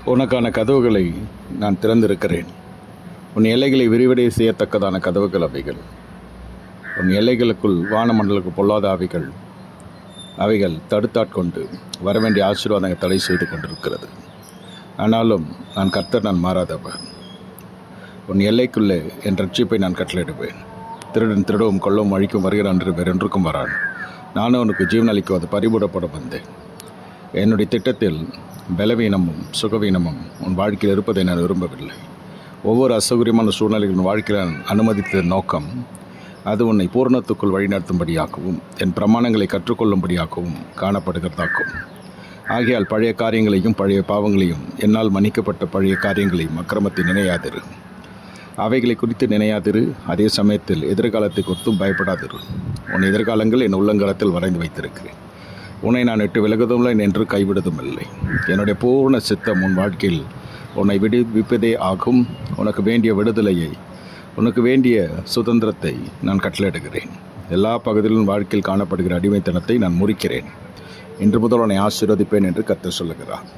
உனக்கான கதவுகளை நான் திறந்திருக்கிறேன். உன் எல்லைகளை விரிவடை செய்யத்தக்கதான கதவுகள் அவைகள். உன் எல்லைகளுக்குள் வானமண்டலுக்கு பொல்லாத அவைகள் தடுத்தாட்கொண்டு வரவேண்டிய ஆசீர்வாதங்கள் தடை செய்து கொண்டிருக்கிறது. ஆனாலும் நான் கர்த்தர், நான் மாறாதவர். உன் எல்லைக்குள்ளே என் ரட்சிப்பை நான் கட்டளையிடுவேன். திருடன் திருடவும் கொல்லவும் அழிக்கும் வருகிறான் என்று வேறொன்றுக்கும் வரான். நானும் உனக்கு ஜீவன் அளிக்கும் அது பறிபூடப்பட வந்தேன். என்னுடைய திட்டத்தில் பலவீனமும் சுகவீனமும் உன் வாழ்க்கையில் இருப்பதை நான் விரும்பவில்லை. ஒவ்வொரு அசௌகரியமான சூழ்நிலைகளின் வாழ்க்கையில் நான் அனுமதித்த நோக்கம் அது உன்னை பூரணத்துக்குள் வழிநடத்தும்படியாகவும் என் பிரமாணங்களை கற்றுக்கொள்ளும்படியாகவும் காணப்படுகிறதாக்கும். ஆகையால் பழைய காரியங்களையும் பழைய பாவங்களையும் என்னால் மன்னிக்கப்பட்ட பழைய காரியங்களையும் அக்கிரமத்தை நினையாதிரு. அவைகளை குறித்து நினையாதிரு. அதே சமயத்தில் எதிர்காலத்தை குறித்தும் பயப்படாதிரு. உன் எதிர்காலங்கள் என் உள்ளங்காலத்தில் வரைந்து வைத்திருக்கிறேன். உன்னை நான் விட்டு விலகுவதுமில்லை என்று கைவிடுவதும் இல்லை. என்னுடைய பூர்ண சித்தம் உன் வாழ்க்கையில் உன்னை விடுவிப்பதே ஆகும். உனக்கு வேண்டிய விடுதலையை, உனக்கு வேண்டிய சுதந்திரத்தை நான் கட்டளையிடுகிறேன். எல்லா பகுதியிலும் வாழ்க்கையில் காணப்படுகிற அடிமைத்தனத்தை நான் முறிக்கிறேன். இன்று முதல் உன்னை ஆசீர்வதிப்பேன் என்று கர்த்தர் சொல்லுகிறார்.